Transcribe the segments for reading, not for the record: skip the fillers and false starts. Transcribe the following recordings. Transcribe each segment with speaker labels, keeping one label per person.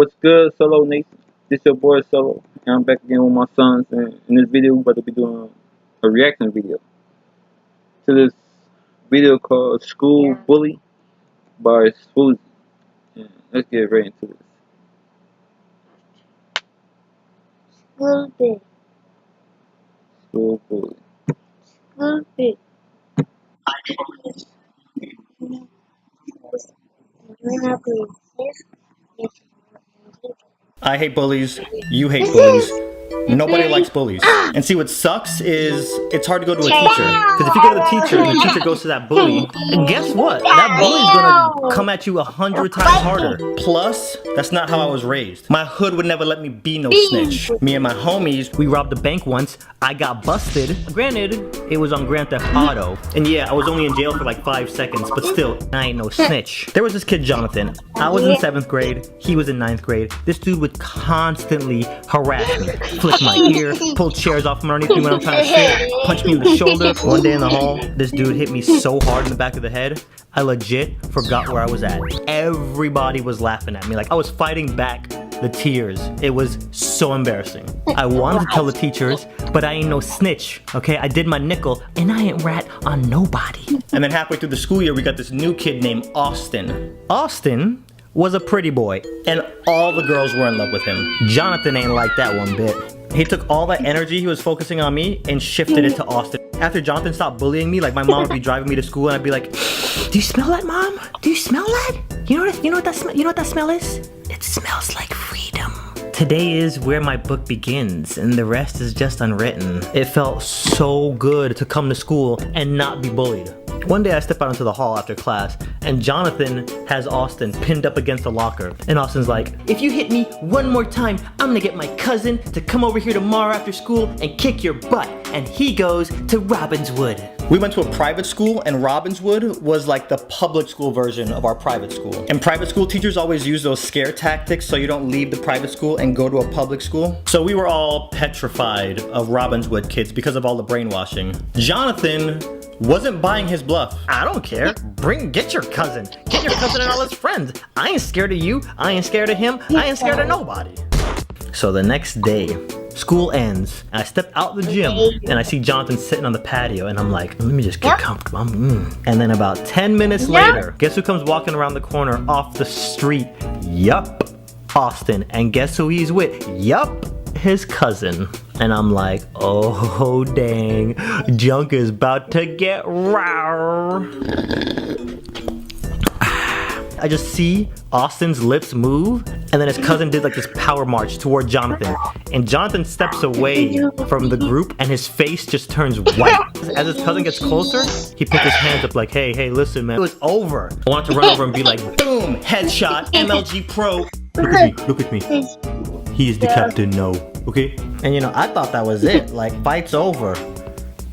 Speaker 1: What's good, Solo Nation? This your boy Solo, and I'm back again with my sons. And in this video, we're about to be doing a reaction video to this video called "School Bully" by Swoozie. And let's get right into this.
Speaker 2: School big.
Speaker 1: School Bully.
Speaker 2: School big.
Speaker 3: I hate bullies. You hate bullies. Nobody likes bullies. And see, what sucks is it's hard to go to a teacher. Because if you go to the teacher and the teacher goes to that bully, and guess what? That bully's gonna come at you 100 times harder. Plus, that's not how I was raised. My hood would never let me be no snitch. Me and my homies, we robbed a bank once. I got busted. Granted, it was on Grand Theft Auto. And yeah, I was only in jail for like 5 seconds, but still, I ain't no snitch. There was this kid, Jonathan. I was in 7th grade. He was in 9th grade. This dude would constantly harass me. Flick my ear, pull chairs off from underneath me when I'm trying to sit, punch me in the shoulder. One day in the hall, this dude hit me so hard in the back of the head, I legit forgot where I was at. Everybody was laughing at me like I was fighting back the tears. It was so embarrassing. I wanted to tell the teachers, but I ain't no snitch, okay? I did my nickel, and I ain't rat on nobody. And then halfway through the school year, we got this new kid named Austin. Austin was a pretty boy, and all the girls were in love with him. Jonathan ain't like that one bit. He took all that energy he was focusing on me and shifted it to Austin. After Jonathan stopped bullying me, like my mom would be driving me to school and I'd be like, "Do you smell that, Mom? Do you smell that? You know what that smell is? It smells like freedom." Today is where my book begins, and the rest is just unwritten. It felt so good to come to school and not be bullied. One day I step out into the hall after class, and Jonathan has Austin pinned up against a locker. And Austin's like, "If you hit me one more time, I'm gonna get my cousin to come over here tomorrow after school and kick your butt." And he goes to Robbinswood. We went to a private school, and Robbinswood was like the public school version of our private school. And private school teachers always use those scare tactics so you don't leave the private school and go to a public school. So we were all petrified of Robbinswood kids because of all the brainwashing. Jonathan wasn't buying his bluff. "I don't care. Get your cousin. Get your cousin and all his friends. I ain't scared of you. I ain't scared of him. I ain't scared of nobody." So the next day, school ends, and I step out the gym, and I see Jonathan sitting on the patio, and I'm like, let me just get comfortable. And then about 10 minutes later, guess who comes walking around the corner off the street? Yup, Austin. And guess who he's with? Yup, his cousin. And I'm like, oh dang, junk is about to get raw. I just see Austin's lips move, and then his cousin did like this power march toward Jonathan. And Jonathan steps away from the group, and his face just turns white. As his cousin gets closer, he puts his hands up like, hey, listen, man, it was over. I wanted to run over and be like, boom, headshot, MLG Pro. Look at me. He is the captain, no, okay? And you know, I thought that was it, like, fight's over.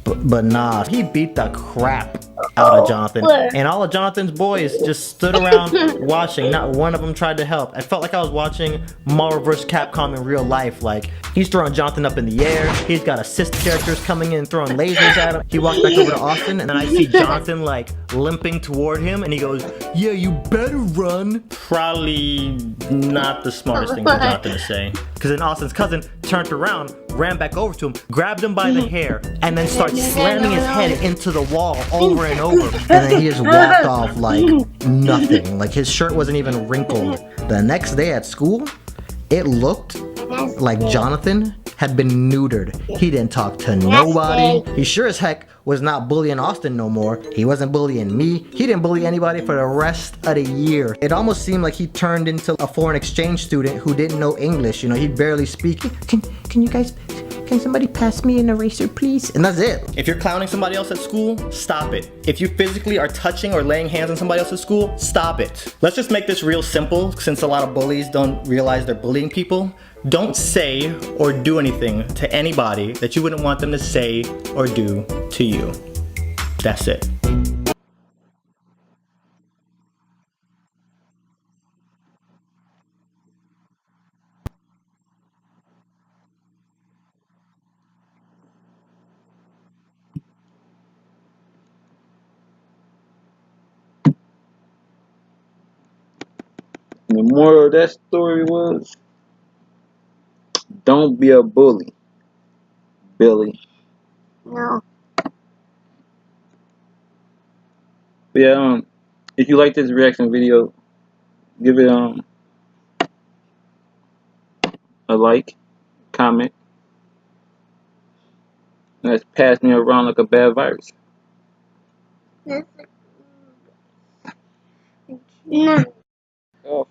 Speaker 3: But nah, he beat the crap out of Jonathan. And all of Jonathan's boys just stood around watching. Not one of them tried to help. I felt like I was watching Marvel vs. Capcom in real life. Like, he's throwing Jonathan up in the air. He's got assist characters coming in throwing lasers at him. He walks back over to Austin, and then I see Jonathan like limping toward him, and he goes, "Yeah, you better run." Probably not the smartest thing for Jonathan to say. Because then Austin's cousin turned around, ran back over to him, grabbed him by the hair, and then started slamming his head into the wall over and over. And then he just walked off like nothing. Like his shirt wasn't even wrinkled. The next day at school, it looked like Jonathan had been neutered. He didn't talk to nobody. He sure as heck was not bullying Austin no more. He wasn't bullying me. He didn't bully anybody for the rest of the year. It almost seemed like he turned into a foreign exchange student who didn't know English. You know, he'd barely speak. Can somebody pass me an eraser, please? And that's it. If you're clowning somebody else at school, stop it. If you physically are touching or laying hands on somebody else at school, stop it. Let's just make this real simple, since a lot of bullies don't realize they're bullying people. Don't say or do anything to anybody that you wouldn't want them to say or do to you. That's it.
Speaker 1: And the moral of that story was, don't be a bully, Billy.
Speaker 2: No.
Speaker 1: But yeah, if you like this reaction video, give it a like, comment, and let's pass me around like a bad virus.
Speaker 2: No.
Speaker 1: Oh.